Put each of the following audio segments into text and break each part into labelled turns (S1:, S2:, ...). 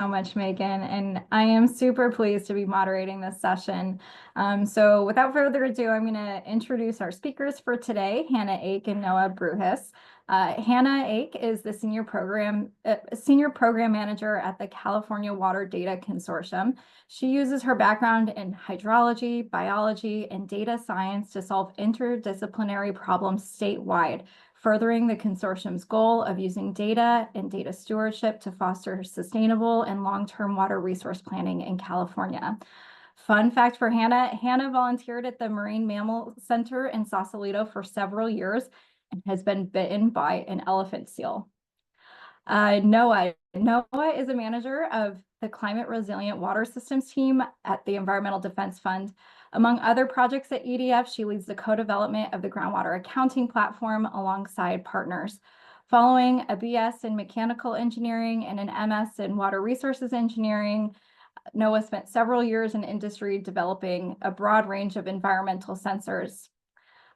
S1: so much, Megan, and I am super pleased to be moderating this session. So without further ado, I'm going to introduce our speakers for today, Hannah Ake and Noah Bruhis. Hannah Ake is the senior program manager at the California Water Data Consortium. She uses her background in hydrology, biology, and data science to solve interdisciplinary problems statewide, furthering the consortium's goal of using data and data stewardship to foster sustainable and long-term water resource planning in California. Fun fact for Hannah, Hannah volunteered at the Marine Mammal Center in Sausalito for several years and has been bitten by an elephant seal. Noah is a manager of the Climate Resilient Water Systems team at the Environmental Defense Fund. Among other projects at EDF, she leads the co-development of the Groundwater Accounting Platform alongside partners. Following a BS in Mechanical Engineering and an MS in Water Resources Engineering, Noah spent several years in industry developing a broad range of environmental sensors.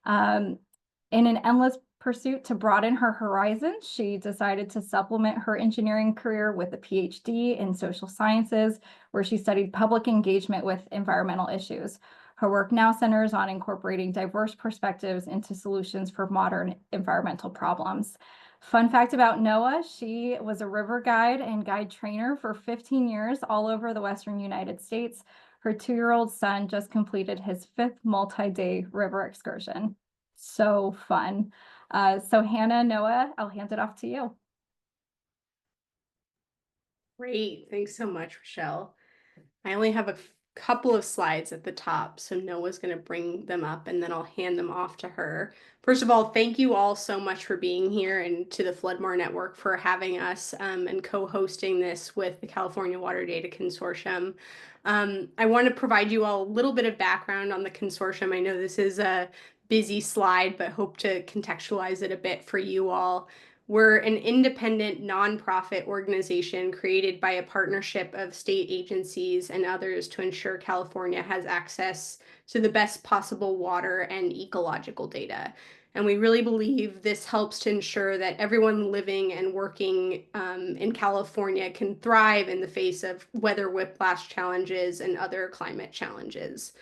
S1: In an endless pursuit to broaden her horizons, she decided to supplement her engineering career with a PhD in social sciences, where she studied public engagement with environmental issues. Her work now centers on incorporating diverse perspectives into solutions for modern environmental problems. Fun fact about Noah, she was a river guide and guide trainer for 15 years all over the Western United States. Her 2-year-old son just completed his 5th multi-day river excursion. So fun. So Hannah, Noah, I'll hand it off to you.
S2: Great. Thanks so much, Rochelle. I only have a couple of slides at the top, so Noah's going to bring them up and then I'll hand them off to her. First of all, thank you all so much for being here, and to the LunchMAR network for having us and co-hosting this with the California Water Data Consortium. I want to provide you all a little bit of background on the consortium. I know this is a busy slide, but hope to contextualize it a bit for you all. We're an independent nonprofit organization created by a partnership of state agencies and others to ensure California has access to the best possible water and ecological data. And we really believe this helps to ensure that everyone living and working in California can thrive in the face of weather whiplash challenges and other climate challenges.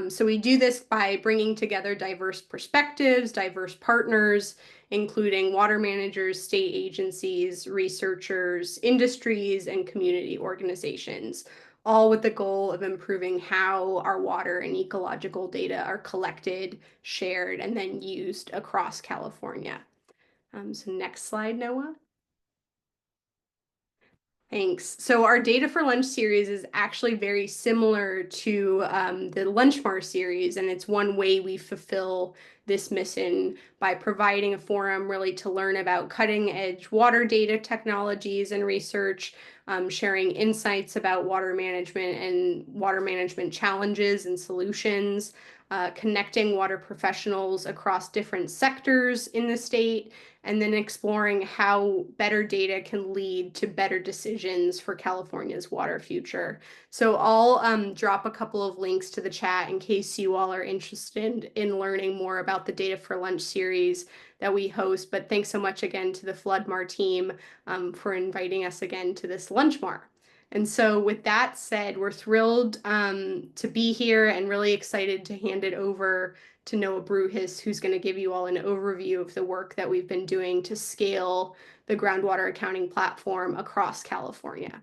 S2: So we do this by bringing together diverse perspectives, diverse partners, including water managers, state agencies, researchers, industries, and community organizations, all with the goal of improving how our water and ecological data are collected, shared, and then used across California. So next slide, Noah. Thanks. So our Data for Lunch series is actually very similar to the LunchMAR series, and it's one way we fulfill this mission by providing a forum really to learn about cutting edge water data technologies and research, sharing insights about water management and water management challenges and solutions, connecting water professionals across different sectors in the state, and then exploring how better data can lead to better decisions for California's water future. So I'll drop a couple of links to the chat in case you all are interested in learning more about the Data for Lunch series that we host. But thanks so much again to the LunchMAR team for inviting us again to this LunchMAR. And so with that said, we're thrilled to be here and really excited to hand it over to Noah Bruhis, who's going to give you all an overview of the work that we've been doing to scale the groundwater accounting platform across California.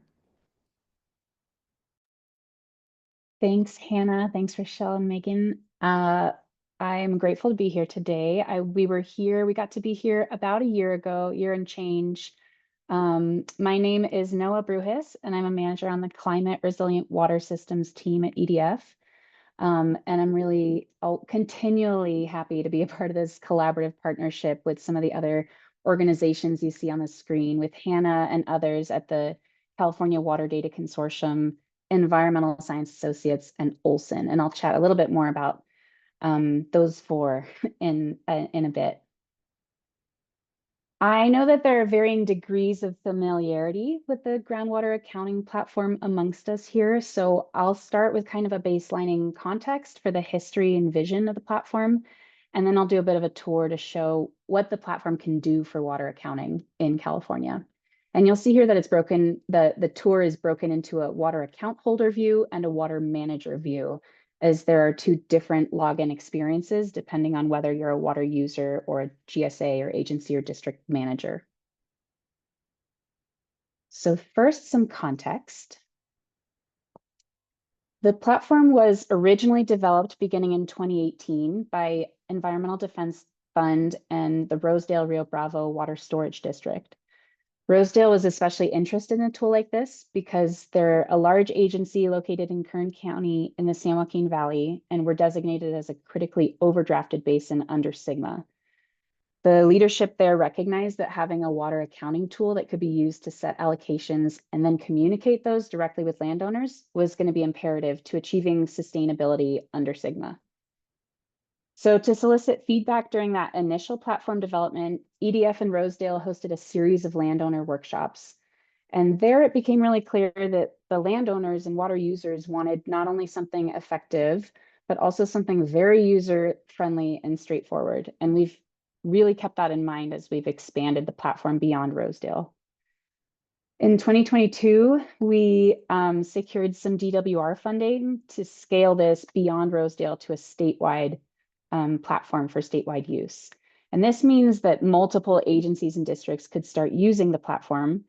S3: Thanks, Hannah. Thanks, Rochelle and Megan. I'm grateful to be here today. We got to be here about a year ago, year and change. My name is Noah Bruhis, and I'm a manager on the Climate Resilient Water Systems team at EDF. And I'm really continually happy to be a part of this collaborative partnership with some of the other organizations you see on the screen, with Hannah and others at the California Water Data Consortium, Environmental Science Associates, and Olson. And I'll chat a little bit more about those four in a bit. I know that there are varying degrees of familiarity with the groundwater accounting platform amongst us here, so I'll start with kind of a baselining context for the history and vision of the platform, and then I'll do a bit of a tour to show what the platform can do for water accounting in California. And you'll see here that it's broken, the tour is broken into a water account holder view and a water manager view, as there are two different login experiences depending on whether you're a water user or a GSA or agency or district manager. So first, some context. The platform was originally developed beginning in 2018 by Environmental Defense Fund and the Rosedale Rio Bravo Water Storage District. Rosedale was especially interested in a tool like this because they're a large agency located in Kern County in the San Joaquin Valley and were designated as a critically overdrafted basin under SGMA. The leadership there recognized that having a water accounting tool that could be used to set allocations and then communicate those directly with landowners was going to be imperative to achieving sustainability under SGMA. So to solicit feedback during that initial platform development, EDF and Rosedale hosted a series of landowner workshops. And there it became really clear that the landowners and water users wanted not only something effective, but also something very user-friendly and straightforward. And we've really kept that in mind as we've expanded the platform beyond Rosedale. In 2022, we secured some DWR funding to scale this beyond Rosedale to a statewide platform for statewide use. And this means that multiple agencies and districts could start using the platform,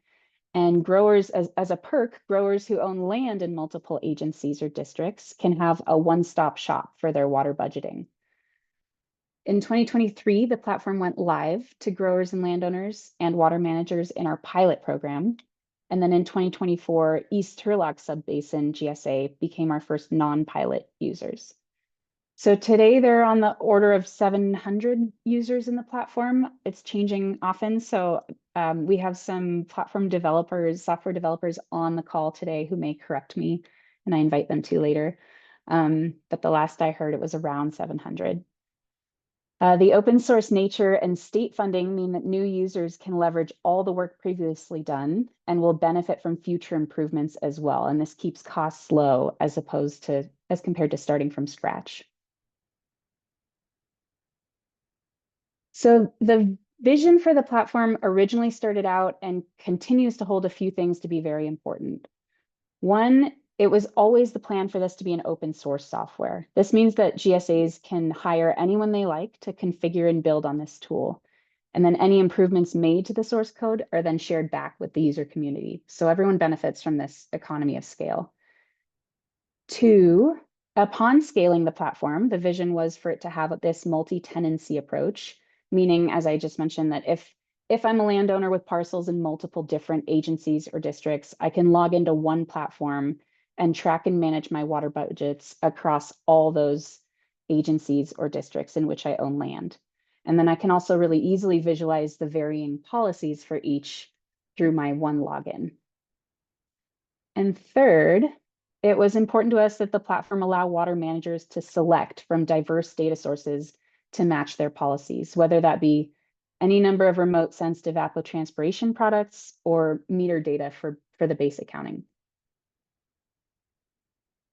S3: and growers, as a perk, growers who own land in multiple agencies or districts can have a one-stop shop for their water budgeting. In 2023, the platform went live to growers and landowners and water managers in our pilot program. And then in 2024, East Turlock Subbasin GSA became our first non-pilot users. So today they're on the order of 700 users in the platform. It's changing often. So we have some platform developers, software developers on the call today who may correct me, and I invite them to later. But the last I heard, it was around 700. The open source nature and state funding mean that new users can leverage all the work previously done and will benefit from future improvements as well. And this keeps costs low as compared to starting from scratch. So the vision for the platform originally started out and continues to hold a few things to be very important. One, it was always the plan for this to be an open source software. This means that GSAs can hire anyone they like to configure and build on this tool. And then any improvements made to the source code are then shared back with the user community. So everyone benefits from this economy of scale. Two, upon scaling the platform, the vision was for it to have this multi-tenancy approach, meaning, as I just mentioned, that if I'm a landowner with parcels in multiple different agencies or districts, I can log into one platform and track and manage my water budgets across all those agencies or districts in which I own land. And then I can also really easily visualize the varying policies for each through my one login. And third, it was important to us that the platform allow water managers to select from diverse data sources to match their policies, whether that be any number of remote sensitive evapotranspiration products or meter data for the base accounting.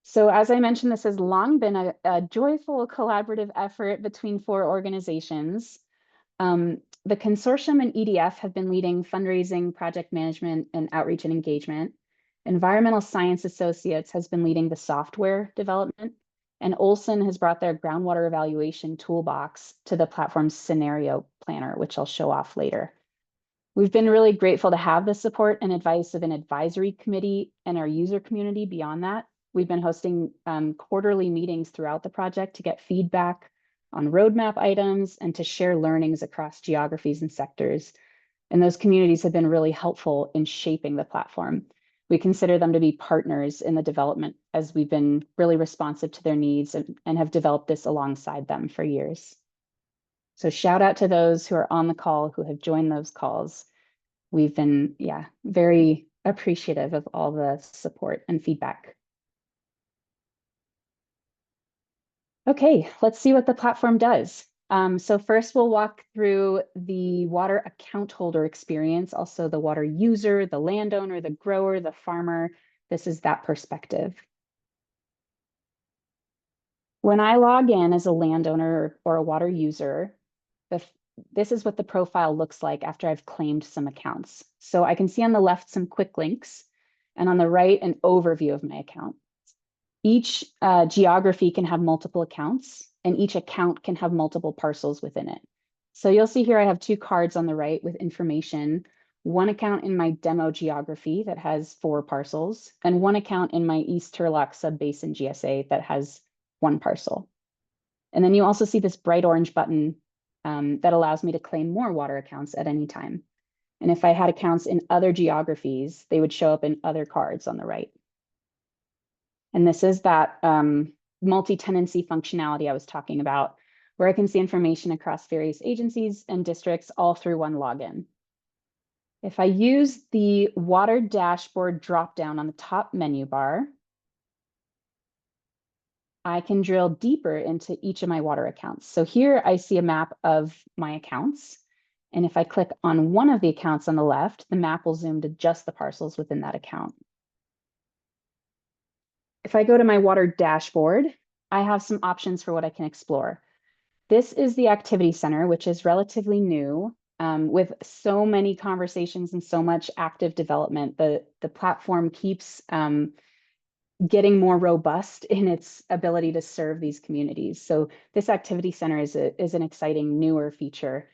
S3: So as I mentioned, this has long been a joyful collaborative effort between 4 organizations. The Consortium and EDF have been leading fundraising, project management, and outreach and engagement. Environmental Science Associates has been leading the software development, and Olson has brought their groundwater evaluation toolbox to the platform's scenario planner, which I'll show off later. We've been really grateful to have the support and advice of an advisory committee and our user community beyond that. We've been hosting quarterly meetings throughout the project to get feedback on roadmap items and to share learnings across geographies and sectors. And those communities have been really helpful in shaping the platform. We consider them to be partners in the development as we've been really responsive to their needs and have developed this alongside them for years. So shout out to those who are on the call, who have joined those calls. We've been, very appreciative of all the support and feedback. Okay, let's see what the platform does. So first we'll walk through the water account holder experience, also the water user, the landowner, the grower, the farmer. This is that perspective. When I log in as a landowner or a water user, this is what the profile looks like after I've claimed some accounts. So I can see on the left some quick links, and on the right, an overview of my account. Each geography can have multiple accounts, and each account can have multiple parcels within it. So you'll see here I have 2 cards on the right with information, one account in my demo geography that has 4 parcels, and one account in my East Turlock Subbasin GSA that has 1 parcel. And then you also see this bright orange button that allows me to claim more water accounts at any time. And if I had accounts in other geographies, they would show up in other cards on the right. And this is that multi-tenancy functionality I was talking about, where I can see information across various agencies and districts all through one login. If I use the water dashboard dropdown on the top menu bar, I can drill deeper into each of my water accounts. So here I see a map of my accounts. And if I click on one of the accounts on the left, the map will zoom to just the parcels within that account. If I go to my water dashboard, I have some options for what I can explore. This is the activity center, which is relatively new, with so many conversations and so much active development. The platform keeps getting more robust in its ability to serve these communities. So this activity center is an exciting newer feature.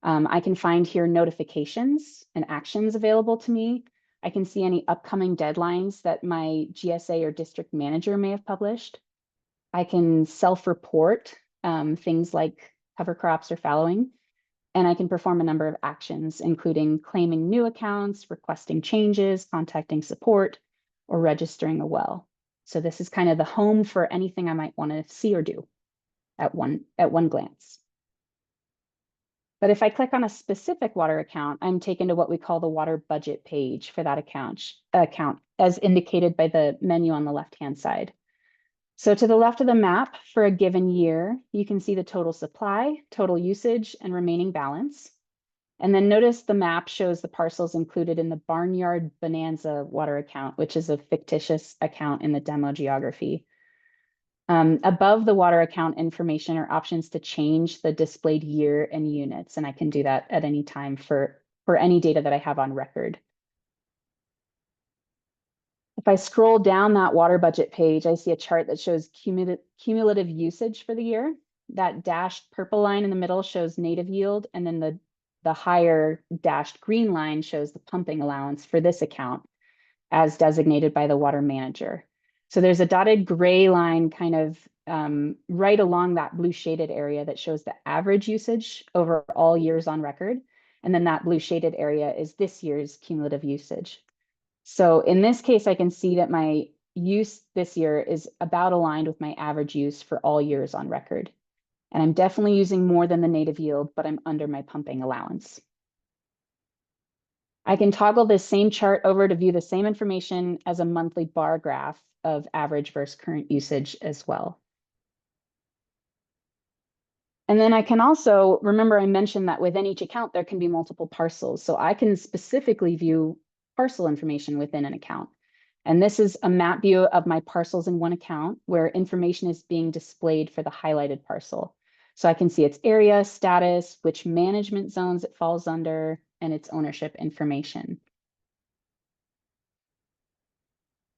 S3: I can find here notifications and actions available to me. I can see any upcoming deadlines that my GSA or district manager may have published. I can self-report things like cover crops or fallowing, and I can perform a number of actions, including claiming new accounts, requesting changes, contacting support, or registering a well. So this is kind of the home for anything I might want to see or do at one glance. But if I click on a specific water account, I'm taken to what we call the water budget page for that account, as indicated by the menu on the left-hand side. So to the left of the map for a given year, you can see the total supply, total usage, and remaining balance. And then notice the map shows the parcels included in the Barnyard Bonanza water account, which is a fictitious account in the demo geography. Above the water account information are options to change the displayed year and units, and I can do that at any time for any data that I have on record. If I scroll down that water budget page, I see a chart that shows cumulative usage for the year. That dashed purple line in the middle shows native yield, and then the higher dashed green line shows the pumping allowance for this account as designated by the water manager. So there's a dotted gray line kind of right along that blue shaded area that shows the average usage over all years on record. And then that blue shaded area is this year's cumulative usage. So in this case, I can see that my use this year is about aligned with my average use for all years on record. And I'm definitely using more than the native yield, but I'm under my pumping allowance. I can toggle this same chart over to view the same information as a monthly bar graph of average versus current usage as well. And then I can also, remember I mentioned that within each account, there can be multiple parcels. So I can specifically view parcel information within an account. And this is a map view of my parcels in one account where information is being displayed for the highlighted parcel. So I can see its area, status, which management zones it falls under, and its ownership information.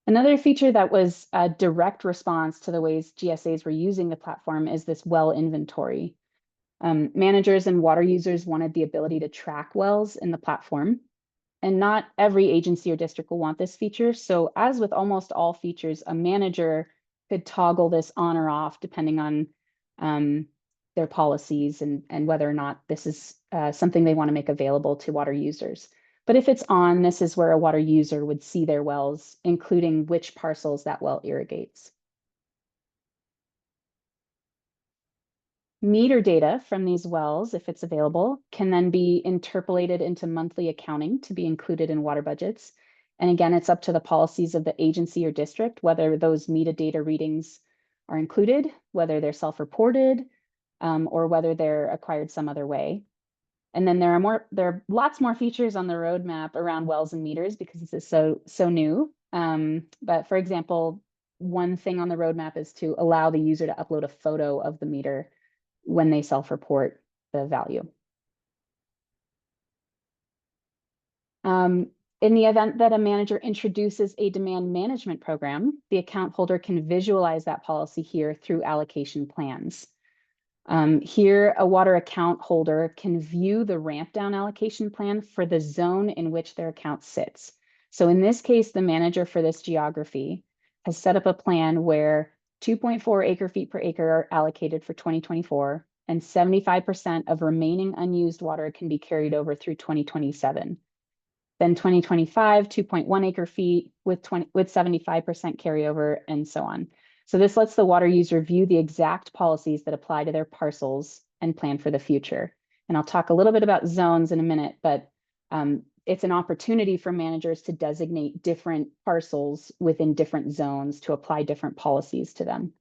S3: Another feature that was a direct response to the ways GSAs were using the platform is this well inventory. Managers and water users wanted the ability to track wells in the platform, and not every agency or district will want this feature. So as with almost all features, a manager could toggle this on or off depending on their policies and whether or not this is something they want to make available to water users. But if it's on, this is where a water user would see their wells, including which parcels that well irrigates. Meter data from these wells, if it's available, can then be interpolated into monthly accounting to be included in water budgets. And again, it's up to the policies of the agency or district, whether those metadata readings are included, whether they're self-reported, or whether they're acquired some other way. And then there are lots more features on the roadmap around wells and meters because this is so new. But for example, one thing on the roadmap is to allow the user to upload a photo of the meter when they self-report the value. In the event that a manager introduces a demand management program, the account holder can visualize that policy here through allocation plans. Here, a water account holder can view the ramp down allocation plan for the zone in which their account sits. So in this case, the manager for this geography has set up a plan where 2.4 acre feet per acre are allocated for 2024, and 75% of remaining unused water can be carried over through 2027. Then 2025, 2.1 acre feet with 75% carryover, and so on. So this lets the water user view the exact policies that apply to their parcels and plan for the future. And I'll talk a little bit about zones in a minute, but it's an opportunity for managers to designate different parcels within different zones to apply different policies to them.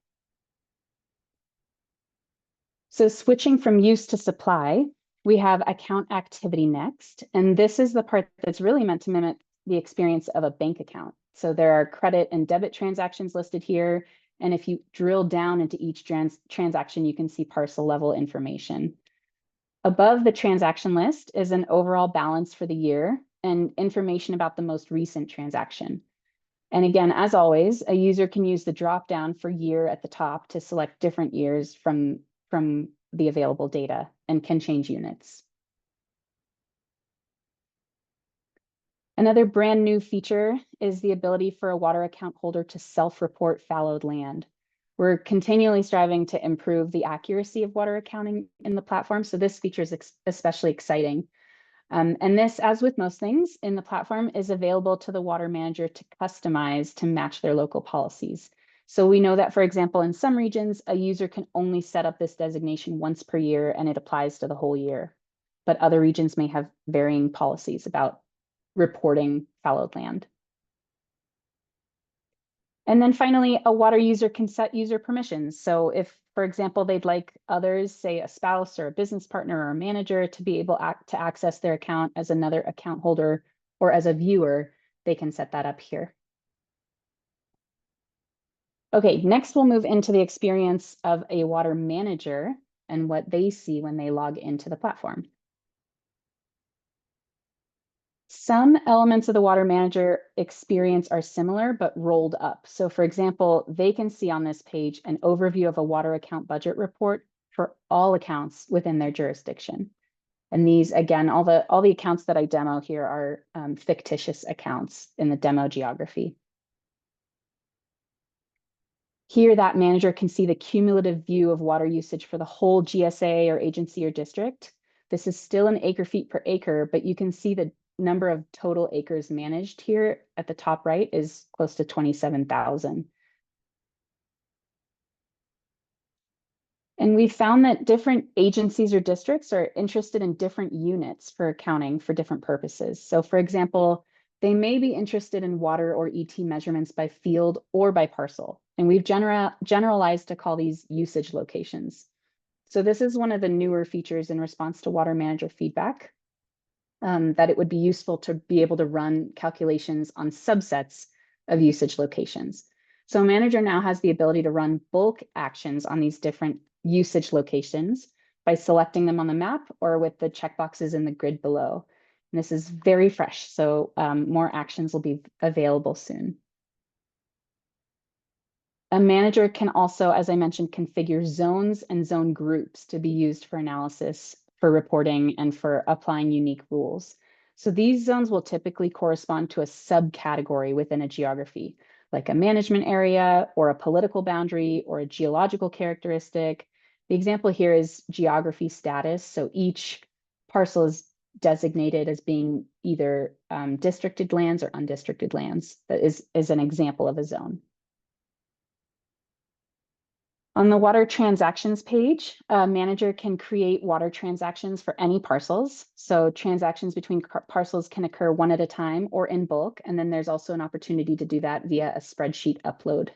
S3: So switching from use to supply, we have account activity next. And this is the part that's really meant to mimic the experience of a bank account. So there are credit and debit transactions listed here. And if you drill down into each transaction, you can see parcel level information. Above the transaction list is an overall balance for the year and information about the most recent transaction. And again, as always, a user can use the drop down for year at the top to select different years from the available data and can change units. Another brand new feature is the ability for a water account holder to self-report fallowed land. We're continually striving to improve the accuracy of water accounting in the platform, so this feature is especially exciting. And this, as with most things in the platform, is available to the water manager to customize to match their local policies. So we know that, for example, in some regions, a user can only set up this designation once per year and it applies to the whole year. But other regions may have varying policies about reporting fallowed land. And then finally, a water user can set user permissions. So if, for example, they'd like others, say a spouse or a business partner or a manager, to be able to access their account as another account holder or as a viewer, they can set that up here. Okay, next we'll move into the experience of a water manager and what they see when they log into the platform. Some elements of the water manager experience are similar, but rolled up. So for example, they can see on this page an overview of a water account budget report for all accounts within their jurisdiction. And these, again, all the accounts that I demo here are fictitious accounts in the demo geography. Here, that manager can see the cumulative view of water usage for the whole GSA or agency or district. This is still an acre feet per acre, but you can see the number of total acres managed here at the top right is close to 27,000. And we found that different agencies or districts are interested in different units for accounting for different purposes. So for example, they may be interested in water or ET measurements by field or by parcel. And we've generalized to call these usage locations. So this is one of the newer features in response to water manager feedback. That it would be useful to be able to run calculations on subsets of usage locations. So a manager now has the ability to run bulk actions on these different usage locations by selecting them on the map or with the checkboxes in the grid below. And this is very fresh, so more actions will be available soon. A manager can also, as I mentioned, configure zones and zone groups to be used for analysis, for reporting, and for applying unique rules. So these zones will typically correspond to a subcategory within a geography, like a management area or a political boundary or a geological characteristic. The example here is geography status. So each parcel is designated as being either districted lands or undistricted lands. That is an example of a zone. On the water transactions page, a manager can create water transactions for any parcels. So transactions between parcels can occur one at a time or in bulk. And then there's also an opportunity to do that via a spreadsheet upload.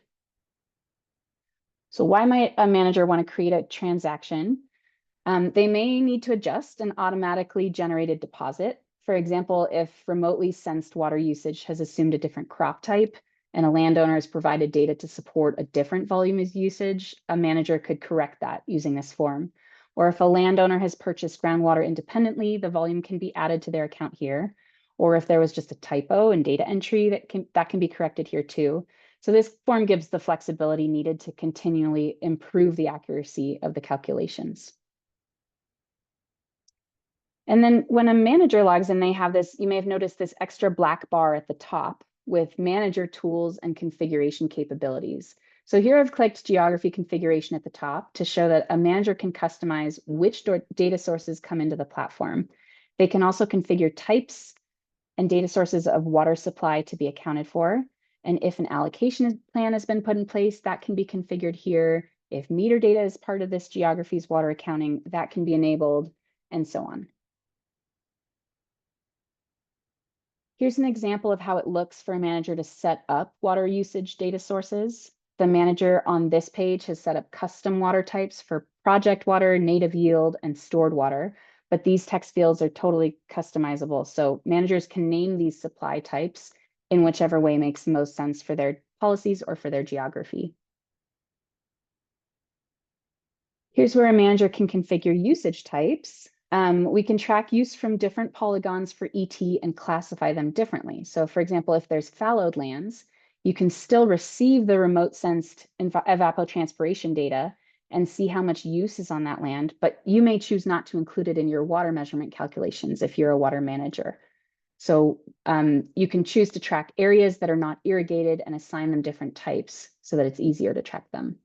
S3: So why might a manager want to create a transaction? They may need to adjust an automatically generated deposit. For example, if remotely sensed water usage has assumed a different crop type, and a landowner has provided data to support a different volume of usage, a manager could correct that using this form. Or if a landowner has purchased groundwater independently, the volume can be added to their account here. or if there was just a typo in data entry that can be corrected here too. So this form gives the flexibility needed to continually improve the accuracy of the calculations. And then when a manager logs in, they have this, you may have noticed this extra black bar at the top with manager tools and configuration capabilities. So here I've clicked geography configuration at the top to show that a manager can customize which data sources come into the platform. They can also configure types and data sources of water supply to be accounted for. And if an allocation plan has been put in place, that can be configured here. If meter data is part of this geography's water accounting, that can be enabled, and so on. Here's an example of how it looks for a manager to set up water usage data sources. The manager on this page has set up custom water types for project water, native yield, and stored water, but these text fields are totally customizable. So managers can name these supply types in whichever way makes the most sense for their policies or for their geography. Here's where a manager can configure usage types. We can track use from different polygons for ET and classify them differently. So for example, if there's fallowed lands, you can still receive the remote sensed evapotranspiration data and see how much use is on that land, but you may choose not to include it in your water measurement calculations if you're a water manager. So you can choose to track areas that are not irrigated and assign them different types so that it's easier to track them.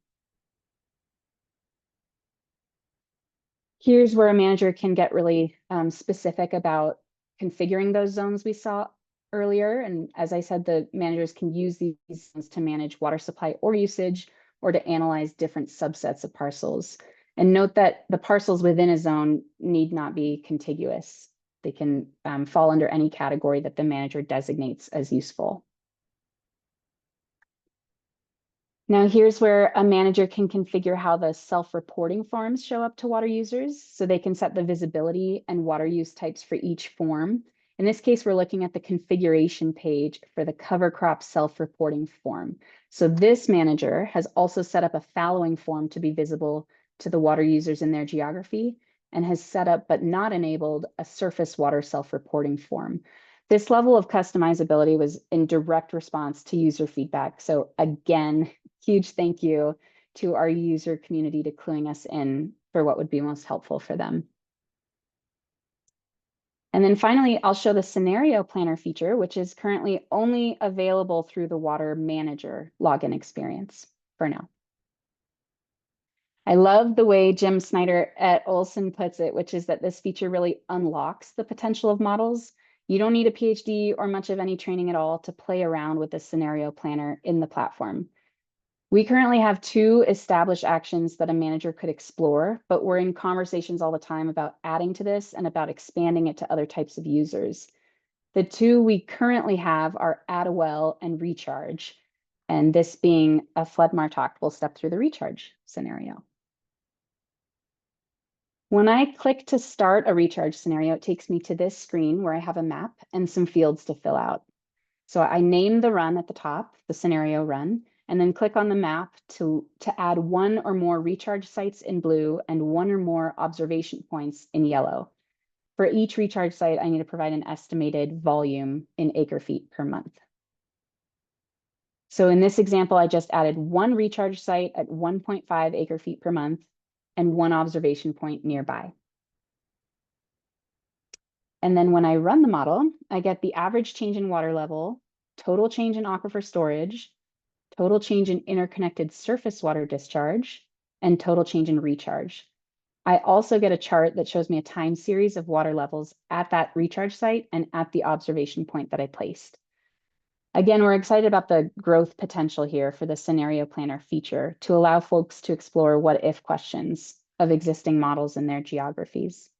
S3: Here's where a manager can get really specific about configuring those zones we saw earlier. And as I said, the managers can use these zones to manage water supply or usage, or to analyze different subsets of parcels. And note that the parcels within a zone need not be contiguous. They can fall under any category that the manager designates as useful. Now here's where a manager can configure how the self-reporting forms show up to water users. So they can set the visibility and water use types for each form. In this case, we're looking at the configuration page for the cover crop self-reporting form. So this manager has also set up a fallowing form to be visible to the water users in their geography, and has set up but not enabled a surface water self-reporting form. This level of customizability was in direct response to user feedback. So again, huge thank you to our user community to cluing us in for what would be most helpful for them. And then finally, I'll show the scenario planner feature, which is currently only available through the Water Manager login experience for now. I love the way Jim Snyder at Olson puts it, which is that this feature really unlocks the potential of models. You don't need a PhD or much of any training at all to play around with the scenario planner in the platform. We currently have 2 established actions that a manager could explore, but we're in conversations all the time about adding to this and about expanding it to other types of users. The 2 we currently have are add a well and recharge, and this being a FLEDMAR talk, we'll step through the recharge scenario. When I click to start a recharge scenario, it takes me to this screen where I have a map and some fields to fill out. So I name the run at the top, the scenario run, and then click on the map to add 1 or more recharge sites in blue and 1 or more observation points in yellow. For each recharge site, I need to provide an estimated volume in acre feet per month. So in this example, I just added 1 recharge site at 1.5 acre feet per month and 1 observation point nearby. And then when I run the model, I get the average change in water level, total change in aquifer storage, total change in interconnected surface water discharge, and total change in recharge. I also get a chart that shows me a time series of water levels at that recharge site and at the observation point that I placed. Again, we're excited about the growth potential here for the scenario planner feature to allow folks to explore what if questions of existing models in their geographies.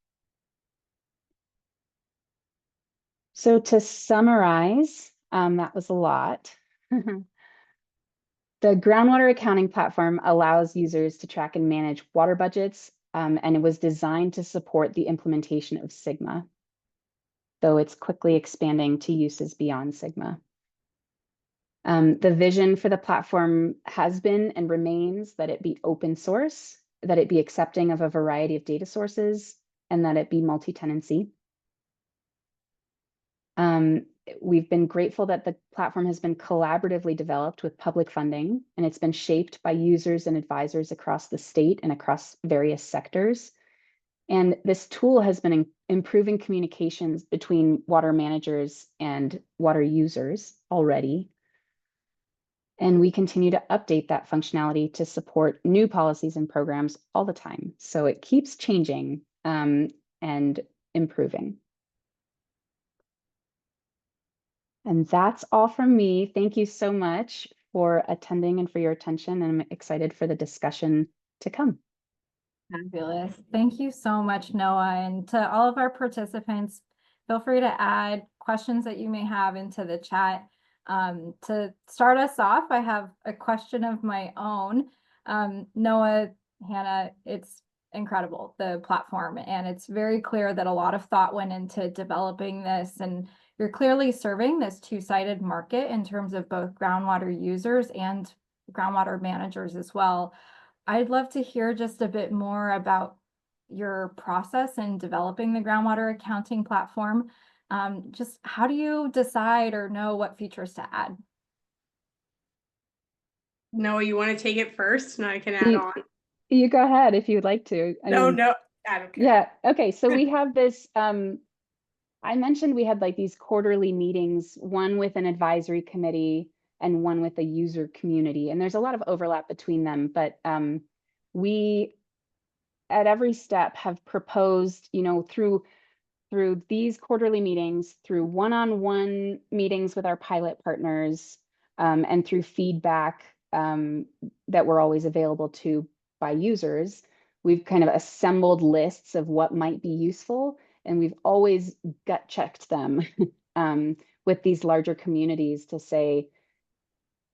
S3: So to summarize, that was a lot. The Groundwater Accounting Platform allows users to track and manage water budgets, and it was designed to support the implementation of SGMA, though it's quickly expanding to uses beyond SGMA. The vision for the platform has been and remains that it be open source, that it be accepting of a variety of data sources, and that it be multi-tenancy. We've been grateful that the platform has been collaboratively developed with public funding, and it's been shaped by users and advisors across the state and across various sectors. And this tool has been improving communications between water managers and water users already. And we continue to update that functionality to support new policies and programs all the time. So it keeps changing and improving. And that's all from me. Thank you so much for attending and for your attention. And I'm excited for the discussion to come.
S1: Fabulous. Thank you so much, Noah. And to all of our participants, feel free to add questions that you may have into the chat. To start us off, I have a question of my own. Noah, Hannah, it's incredible, the platform, and it's very clear that a lot of thought went into developing this, and you're clearly serving this two-sided market in terms of both groundwater users and groundwater managers as well. I'd love to hear just a bit more about your process in developing the groundwater accounting platform. Just how do you decide or know what features to add?
S2: Noah, you want to take it first and I can add on?
S3: You go ahead if you'd like to. I mean,
S2: No, I don't care.
S3: yeah. Okay. So we have this, I mentioned we had like these quarterly meetings, one with an advisory committee and one with the user community. And there's a lot of overlap between them, but we at every step have proposed, you know, through these quarterly meetings, through one-on-one meetings with our pilot partners, and through feedback that we're always available to by users, we've kind of assembled lists of what might be useful, and we've always gut checked them with these larger communities to say,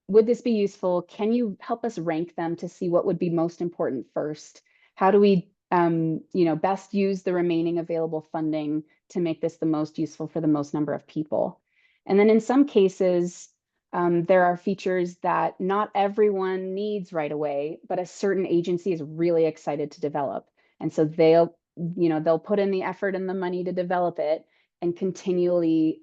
S3: would this be useful? Can you help us rank them to see what would be most important first? How do we best use the remaining available funding to make this the most useful for the most number of people? And then in some cases, there are features that not everyone needs right away, but a certain agency is really excited to develop. And so they'll put in the effort and the money to develop it and continually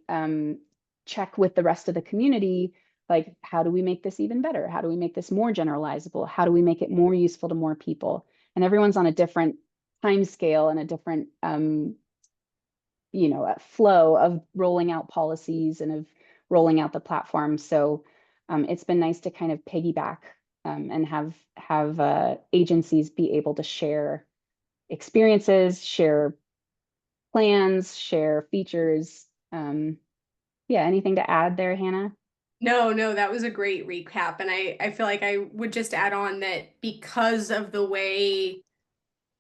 S3: check with the rest of the community, like, how do we make this even better? How do we make this more generalizable? How do we make it more useful to more people? And everyone's on a different time scale and a different flow of rolling out policies and of rolling out the platform. So it's been nice to kind of piggyback and have agencies be able to share experiences, share plans, share features. Yeah, anything to add there, Hannah?
S2: No, that was a great recap. And I feel like I would just add on that because of the way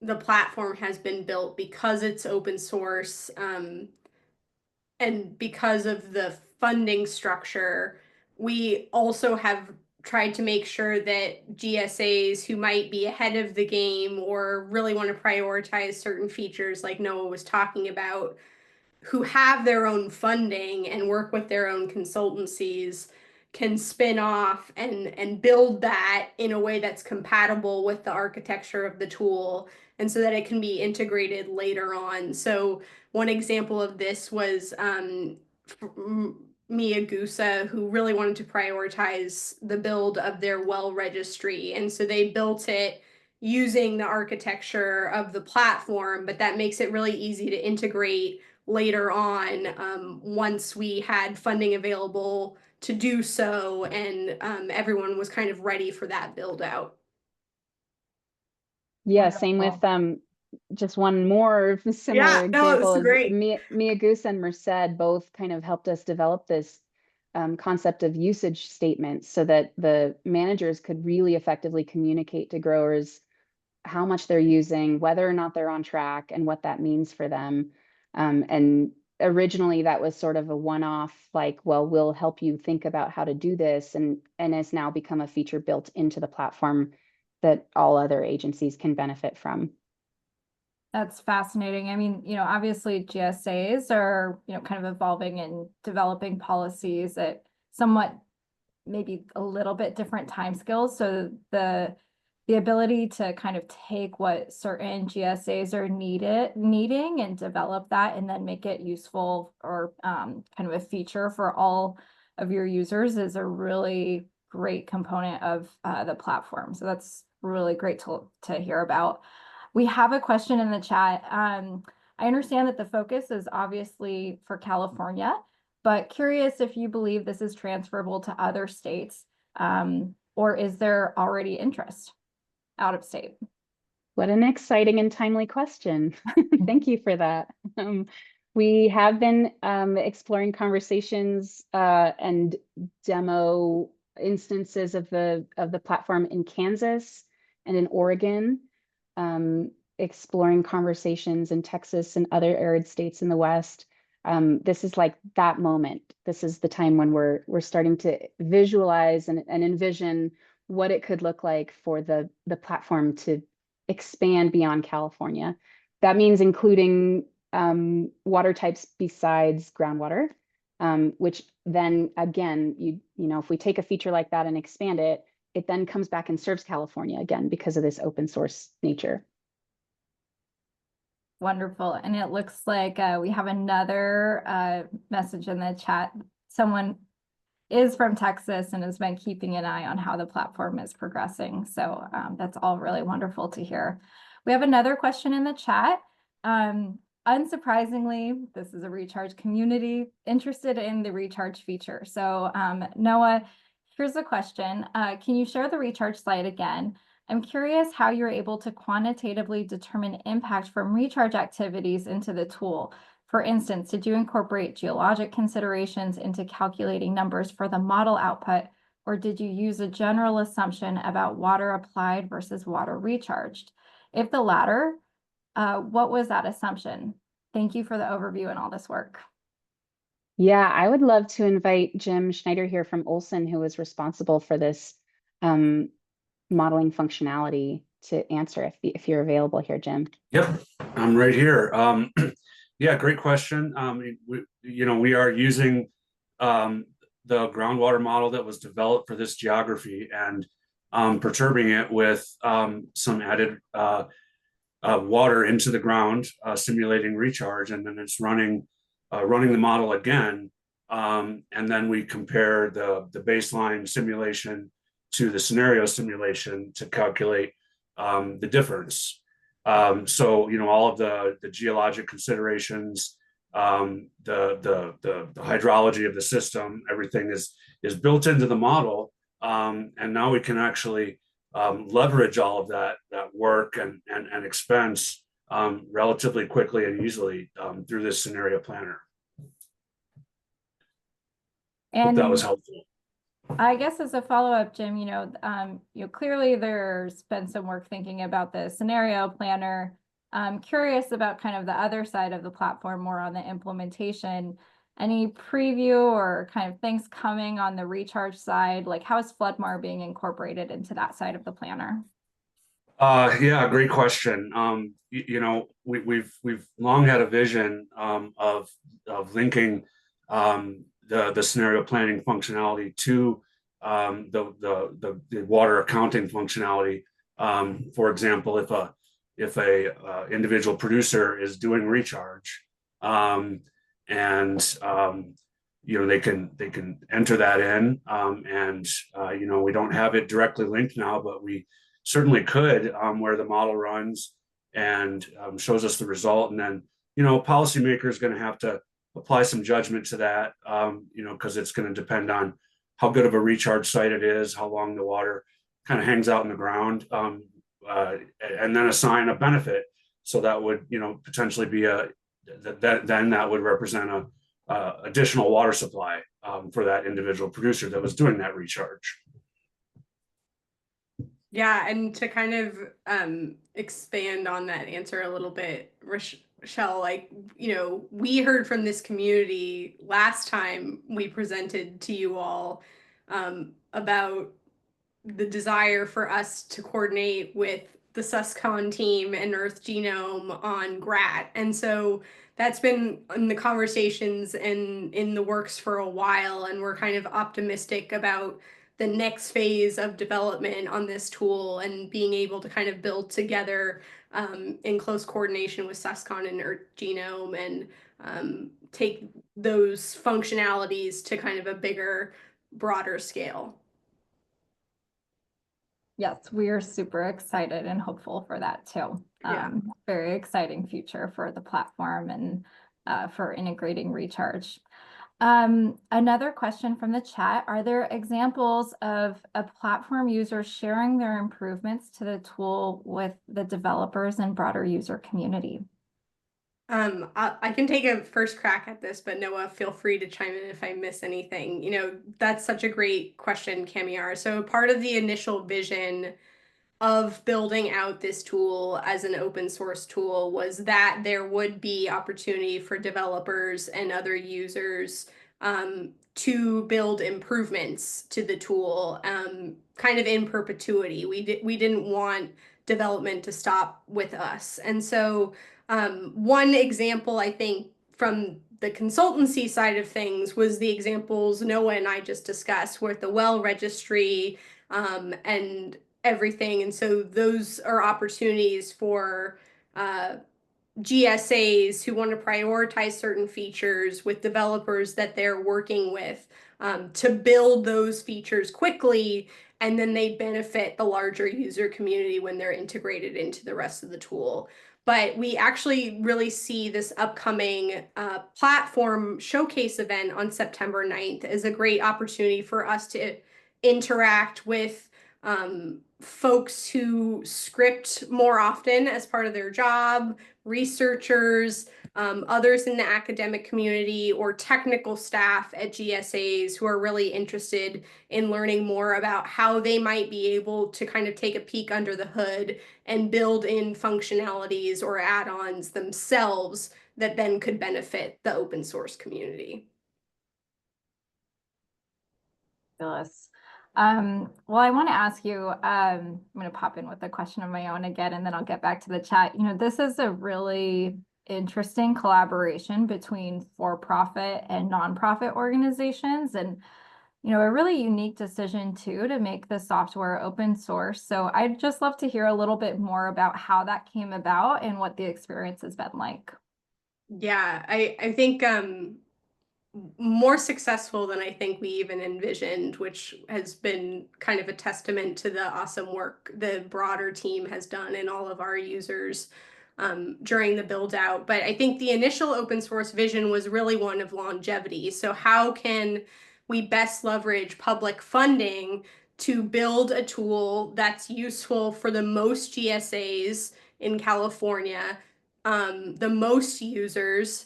S2: the platform has been built, because it's open source, and because of the funding structure, we also have tried to make sure that GSAs who might be ahead of the game or really want to prioritize certain features like Noah was talking about, who have their own funding and work with their own consultancies, can spin off and build that in a way that's compatible with the architecture of the tool, and so that it can be integrated later on. So one example of this was Mia Gusa, who really wanted to prioritize the build of their well registry, and so they built it using the architecture of the platform, but that makes it really easy to integrate later on, once we had funding available to do so, and everyone was kind of ready for that build out.
S3: Yeah, same with just one more similar example is
S2: great.
S3: Mia Goose and Merced both kind of helped us develop this concept of usage statements so that the managers could really effectively communicate to growers how much they're using, whether or not they're on track, and what that means for them. And originally that was sort of a one-off, like, well, we'll help you think about how to do this, and has now become a feature built into the platform that all other agencies can benefit from.
S1: That's fascinating. I mean, obviously GSAs are, kind of evolving and developing policies at somewhat maybe a little bit different timescales. So the the ability to kind of take what certain GSAs are needing and develop that and then make it useful or kind of a feature for all of your users is a really great component of the platform. So that's really great to hear about. We have a question in the chat. I understand that the focus is obviously for California, but curious if you believe this is transferable to other states, or is there already interest out of state?
S3: What an exciting and timely question. Thank you for that. We have been exploring conversations and demo instances of the platform in Kansas and in Oregon, exploring conversations in Texas and other arid states in the West. This is like that moment. This is the time when we're starting to visualize and envision what it could look like for the platform to expand beyond California. That means including water types besides groundwater, which then again, you know, if we take a feature like that and expand it, it then comes back and serves California again because of this open source nature.
S1: Wonderful. And it looks like we have another message in the chat. Someone is from Texas and has been keeping an eye on how the platform is progressing. So that's all really wonderful to hear. We have another question in the chat. Unsurprisingly, this is a recharge community interested in the recharge feature. So Noah, here's a question. Can you share the recharge slide again? I'm curious how you're able to quantitatively determine impact from recharge activities into the tool. For instance, did you incorporate geologic considerations into calculating numbers for the model output, or did you use a general assumption about water applied versus water recharged? If the latter, what was that assumption? Thank you for the overview and all this work.
S3: Yeah, I would love to invite Jim Schneider here from Olson, who was responsible for this modeling functionality, to answer if you're available here, Jim.
S4: Yep, I'm right here. Yeah, great question. We are using the groundwater model that was developed for this geography and perturbing it with some added water into the ground, simulating recharge, and then it's running the model again. And then we compare the baseline simulation to the scenario simulation to calculate the difference. So, all of the geologic considerations, the hydrology of the system, everything is built into the model. And now we can actually leverage all of that work and expense relatively quickly and easily through this scenario planner.
S1: And
S4: hope that was helpful.
S1: I guess as a follow-up, Jim, clearly there's been some work thinking about the scenario planner. I'm curious about kind of the other side of the platform, more on the implementation. Any preview or kind of things coming on the recharge side? Like how is FloodMAR being incorporated into that side of the planner?
S4: Yeah, great question. We've long had a vision of linking the scenario planning functionality to the water accounting functionality. For example, if a individual producer is doing recharge, and they can enter that in, and we don't have it directly linked now, but we certainly could, where the model runs and shows us the result, and then policymaker is going to have to apply some judgment to that, because it's going to depend on how good of a recharge site it is, how long the water kind of hangs out in the ground, and then assign a benefit. So that would, potentially be that would represent a additional water supply for that individual producer that was doing that recharge.
S2: Yeah, and to kind of expand on that answer a little bit, Rochelle, we heard from this community last time we presented to you all about the desire for us to coordinate with the SUSCON team and Earth Genome on GRAT. And so that's been in the conversations and in the works for a while, and we're kind of optimistic about the next phase of development on this tool and being able to kind of build together in close coordination with SUSCON and Genome and take those functionalities to kind of a bigger, broader scale.
S1: Yes, we are super excited and hopeful for that too.
S2: Yeah.
S1: Very exciting future for the platform and for integrating recharge. Another question from the chat, are there examples of a platform user sharing their improvements to the tool with the developers and broader user community?
S2: I can take a first crack at this, but Noah, feel free to chime in if I miss anything. You know, that's such a great question, Camiar. So part of the initial vision of building out this tool as an open source tool was that there would be opportunity for developers and other users to build improvements to the tool kind of in perpetuity. We didn't want development to stop with us. And so one example, I think, from the consultancy side of things was the examples Noah and I just discussed with the well registry and everything. And so those are opportunities for GSAs who want to prioritize certain features with developers that they're working with to build those features quickly, and then they benefit the larger user community when they're integrated into the rest of the tool. But we actually really see this upcoming platform showcase event on September 9th as a great opportunity for us to interact with folks who script more often as part of their job, researchers, others in the academic community, or technical staff at GSAs who are really interested in learning more about how they might be able to kind of take a peek under the hood and build in functionalities or add-ons themselves that then could benefit the open source community.
S1: Phyllis. Well, I want to ask you, I'm going to pop in with a question of my own again, and then I'll get back to the chat. You know, this is a really interesting collaboration between for-profit and nonprofit organizations, and, you know, a really unique decision too to make the software open source. So I'd just love to hear a little bit more about how that came about and what the experience has been like.
S2: Yeah, I think more successful than I think we even envisioned, which has been kind of a testament to the awesome work the broader team has done and all of our users during the build out. But I think the initial open source vision was really one of longevity. So how can we best leverage public funding to build a tool that's useful for the most GSAs in California, the most users,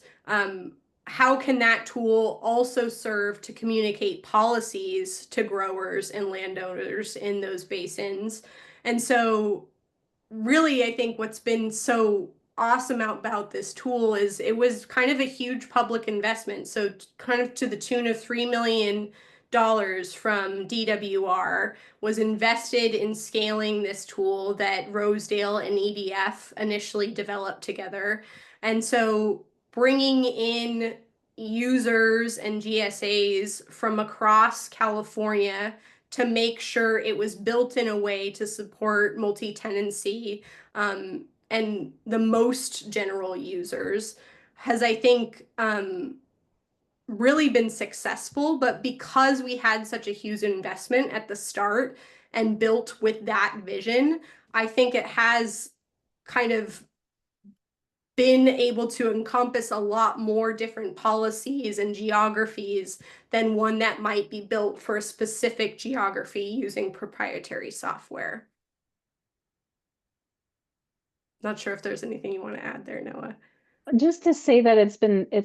S2: how can that tool also serve to communicate policies to growers and landowners in those basins? And so really, I think what's been so awesome about this tool is it was kind of a huge public investment. So kind of to the tune of $3 million from DWR was invested in scaling this tool that Rosedale and EDF initially developed together. And so bringing in users and GSAs from across California to make sure it was built in a way to support multi-tenancy and the most general users has, I think, really been successful. But because we had such a huge investment at the start and built with that vision, I think it has kind of been able to encompass a lot more different policies and geographies than one that might be built for a specific geography using proprietary software. Not sure if there's anything you want to add there, Noah.
S3: Just to say that it's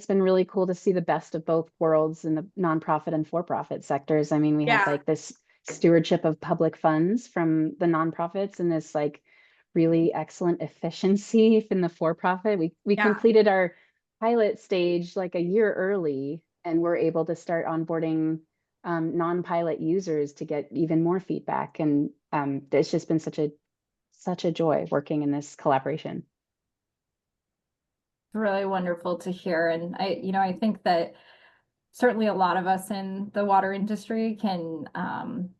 S3: been really cool to see the best of both worlds in the nonprofit and for-profit sectors. I mean, we have like this stewardship of public funds from the nonprofits and this like really excellent efficiency in the for-profit. We completed our pilot stage like a year early, and we're able to start onboarding non-pilot users to get even more feedback. And it's just been such a joy working in this collaboration.
S1: Really wonderful to hear. And I think that certainly a lot of us in the water industry can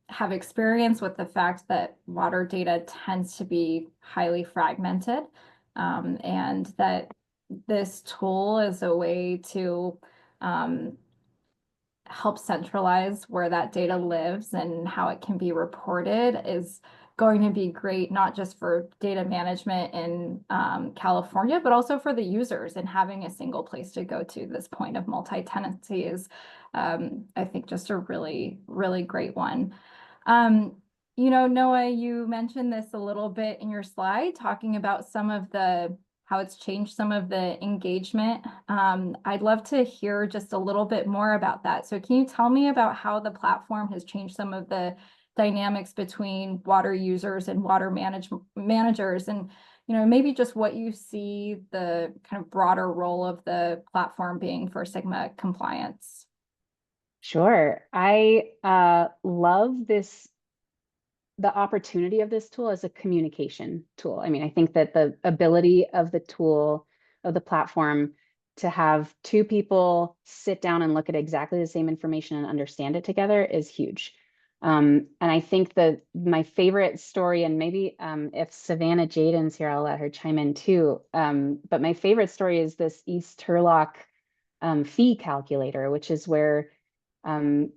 S1: have experience with the fact that water data tends to be highly fragmented, and that this tool is a way to help centralize where that data lives and how it can be reported is going to be great, not just for data management in California, but also for the users, and having a single place to go to. This point of multi-tenancy is, I think, just a really, really great one. Noah, you mentioned this a little bit in your slide, talking about how it's changed some of the engagement. I'd love to hear just a little bit more about that. So can you tell me about how the platform has changed some of the dynamics between water users and water managers, and maybe just what you see the kind of broader role of the platform being for SGMA compliance?
S3: Sure. I love the opportunity of this tool as a communication tool. I mean, I think that the ability of the tool, of the platform, to have two people sit down and look at exactly the same information and understand it together is huge. And I think that my favorite story, and maybe if Savannah Jaden's here, I'll let her chime in too. But my favorite story is this East Turlock fee calculator, which is where the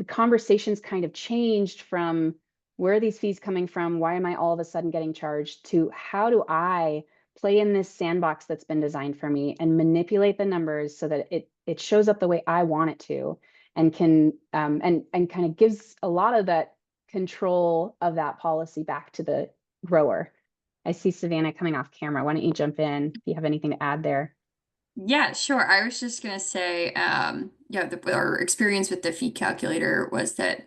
S3: conversations kind of changed from, where are these fees coming from? Why am I all of a sudden getting charged? To, how do I play in this sandbox that's been designed for me and manipulate the numbers so that it shows up the way I want it to, and can and kind of gives a lot of that control of that policy back to the grower. I see Savannah coming off camera. Why don't you jump in if you have anything to add there?
S5: Yeah, sure. I was just gonna say, our experience with the fee calculator was that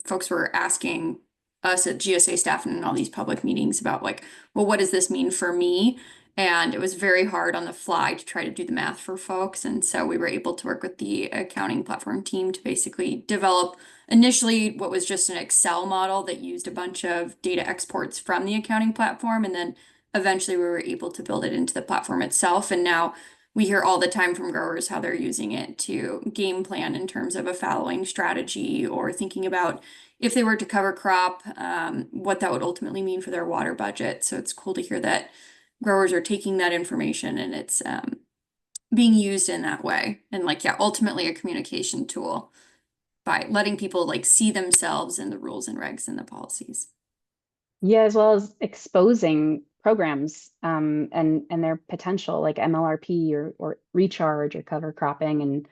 S5: folks were asking us at GSA staff and in all these public meetings about, like, well, what does this mean for me? And it was very hard on the fly to try to do the math for folks. And so we were able to work with the accounting platform team to basically develop initially what was just an Excel model that used a bunch of data exports from the accounting platform. And then eventually we were able to build it into the platform itself. And now we hear all the time from growers how they're using it to game plan in terms of a fallowing strategy, or thinking about, if they were to cover crop, what that would ultimately mean for their water budget. So it's cool to hear that growers are taking that information and it's being used in that way. And, like, yeah, ultimately a communication tool by letting people, like, see themselves in the rules and regs and the policies.
S3: Yeah, as well as exposing programs and their potential, like MLRP or recharge or cover cropping,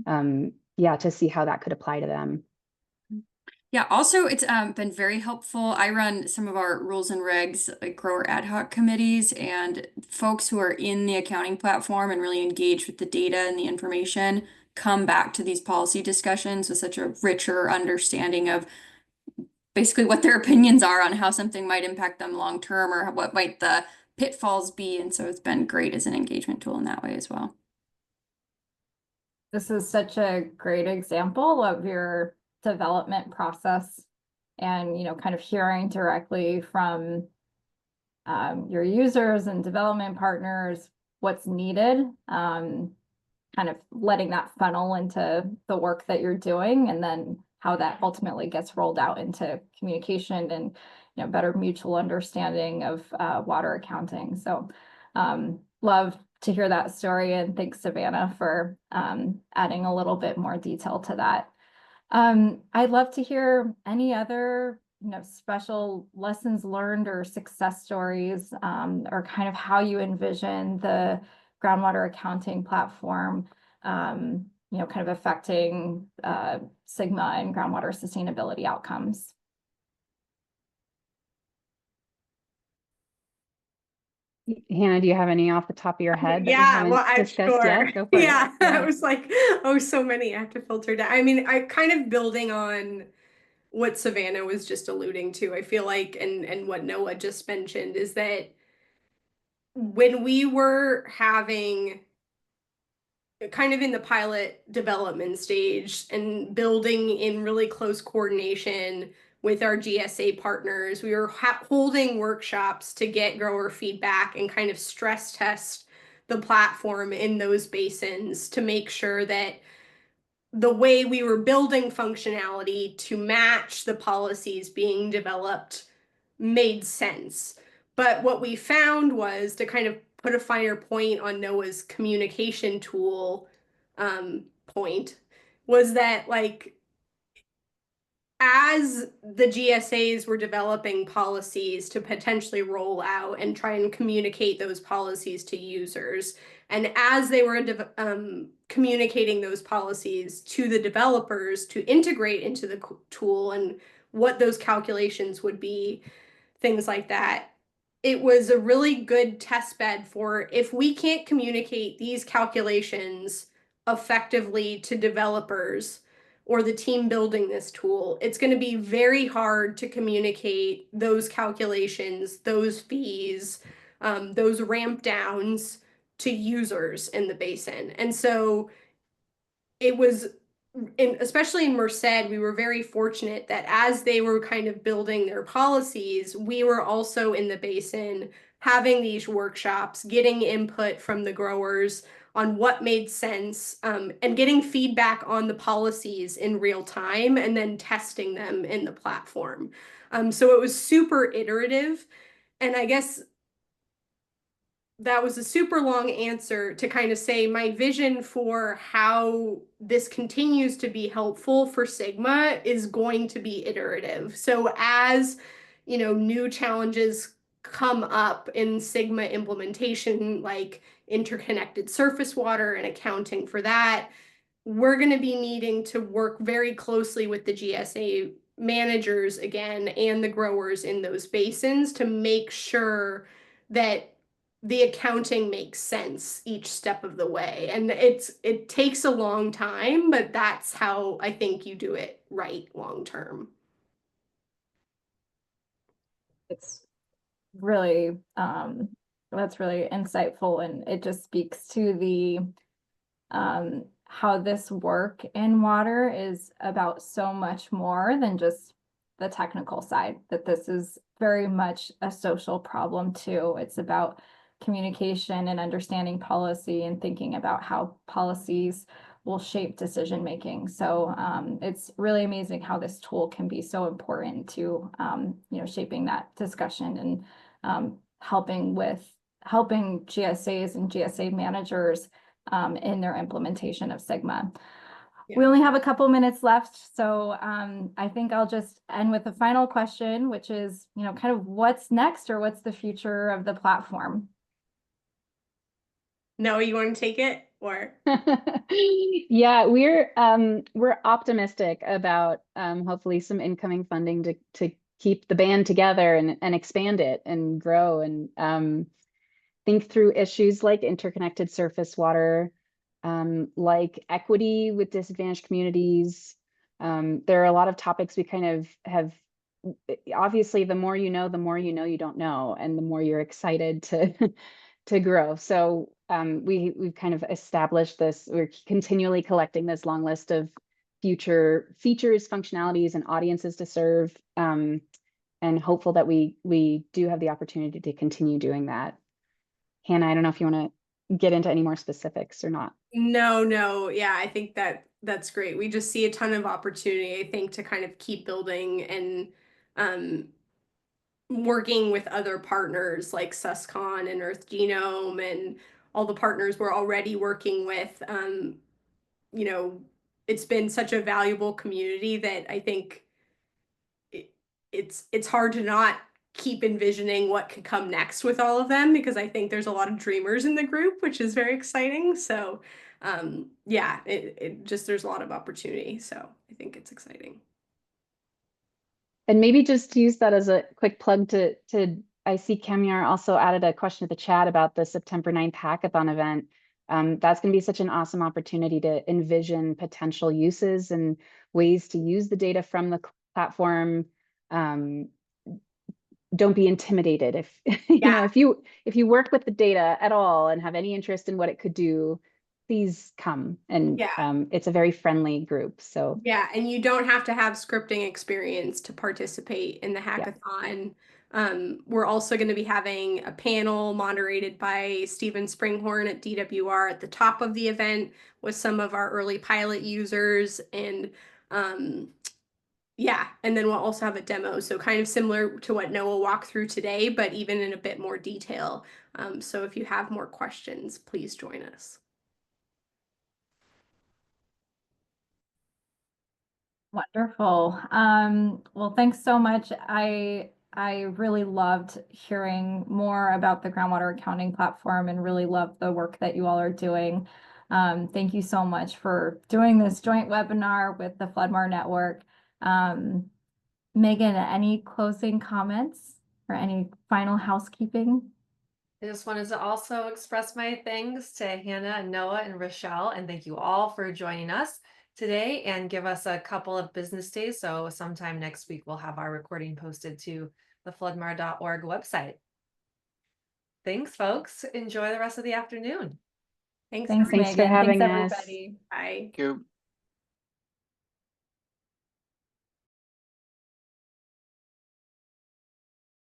S3: and yeah, to see how that could apply to them.
S5: Yeah, also it's been very helpful. I run some of our rules and regs, like grower ad hoc committees, and folks who are in the accounting platform and really engaged with the data and the information come back to these policy discussions with such a richer understanding of basically what their opinions are on how something might impact them long term, or what might the pitfalls be. And so it's been great as an engagement tool in that way as well.
S1: This is such a great example of your development process, and kind of hearing directly from your users and development partners what's needed, kind of letting that funnel into the work that you're doing, and then how that ultimately gets rolled out into communication and better mutual understanding of water accounting. So love to hear that story, and thanks, Savannah, for adding a little bit more detail to that. I'd love to hear any other special lessons learned or success stories, or kind of how you envision the groundwater accounting platform kind of affecting SGMA and groundwater sustainability outcomes.
S3: Hannah, do you have any off the top of your head that we
S2: Yeah,
S3: haven't
S2: well, I'm
S3: discussed
S2: sure.
S3: yet? Go for
S2: Yeah,
S3: it.
S2: I was like, oh, so many I have to filter down. I mean, I kind of building on what Savannah was just alluding to. I feel like, and what Noah just mentioned, is that when we were having kind of in the pilot development stage and building in really close coordination with our GSA partners, we were holding workshops to get grower feedback and kind of stress test the platform in those basins to make sure that the way we were building functionality to match the policies being developed made sense. But what we found was, to kind of put a finer point on Noah's communication tool point, was that like as the GSAs were developing policies to potentially roll out and try and communicate those policies to users, and as they were communicating those policies to the developers to integrate into the tool and what those calculations would be, things like that, it was a really good test bed for, if we can't communicate these calculations effectively to developers or the team building this tool, it's going to be very hard to communicate those calculations, those fees, those ramp downs to users in the basin. And so it was, especially in Merced, we were very fortunate that as they were kind of building their policies, we were also in the basin having these workshops, getting input from the growers on what made sense, and getting feedback on the policies in real time and then testing them in the platform. So it was super iterative. And I guess that was a super long answer to kind of say my vision for how this continues to be helpful for Sigma is going to be iterative. So as, you know, new challenges come up in Sigma implementation, like interconnected surface water and accounting for that, we're going to be needing to work very closely with the GSA managers again and the growers in those basins to make sure that the accounting makes sense each step of the way. And it takes a long time, but that's how I think you do it right long term.
S1: It's really, that's really insightful, and it just speaks to the how this work in water is about so much more than just the technical side, that this is very much a social problem too. It's about communication and understanding policy and thinking about how policies will shape decision making. So it's really amazing how this tool can be so important to you know, shaping that discussion and helping GSAs and GSA managers in their implementation of Sigma.
S2: Yeah.
S1: We only have a couple minutes left, so I think I'll just end with a final question, which is, you know, kind of what's next, or what's the future of the platform?
S2: No, you want to take it, or?
S3: Yeah, we're optimistic about hopefully some incoming funding to keep the band together and expand it and grow and think through issues like interconnected surface water, like equity with disadvantaged communities. There are a lot of topics we kind of have. Obviously, the more you know you don't know, and the more you're excited to to grow. So we've kind of established this. We're continually collecting this long list of future features, functionalities, and audiences to serve, and hopeful that we do have the opportunity to continue doing that. Hannah, I don't know if you want to get into any more specifics or not.
S2: No. Yeah, I think that's great. We just see a ton of opportunity, I think, to kind of keep building and working with other partners like SUSCON and Earth Genome and all the partners we're already working with. You know, it's been such a valuable community that I think it's hard to not keep envisioning what could come next with all of them, because I think there's a lot of dreamers in the group, which is very exciting. So yeah, it just, there's a lot of opportunity. So I think it's exciting.
S3: And maybe just to use that as a quick plug to I see Kamiar also added a question to the chat about the September 9th hackathon event. That's going to be such an awesome opportunity to envision potential uses and ways to use the data from the platform. Don't be intimidated if you know, if you work with the data at all and have any interest in what it could do, please come. And
S2: Yeah.
S3: it's a very friendly group. So
S2: Yeah, and you don't have to have scripting experience to participate in the hackathon. We're also going to be having a panel moderated by Stephen Springhorn at DWR at the top of the event with some of our early pilot users. And yeah, and then we'll also have a demo. So kind of similar to what Noah walked through today, but even in a bit more detail. So if you have more questions, please join us.
S1: Wonderful. Well, thanks so much. I really loved hearing more about the groundwater accounting platform and really love the work that you all are doing. Thank you so much for doing this joint webinar with the FloodMAR network. Megan, any closing comments or any final housekeeping?
S6: I just wanted to also express my thanks to Hannah and Noah and Rochelle, and thank you all for joining us today and give us a couple of business days. So sometime next week, we'll have our recording posted to the floodmar.org website. Thanks, folks. Enjoy the rest of the afternoon.
S2: Thanks,
S1: Thanks,
S3: thanks for
S1: Megan.
S3: having
S1: Thanks,
S3: us.
S1: everybody.
S2: Bye.
S7: Thank you.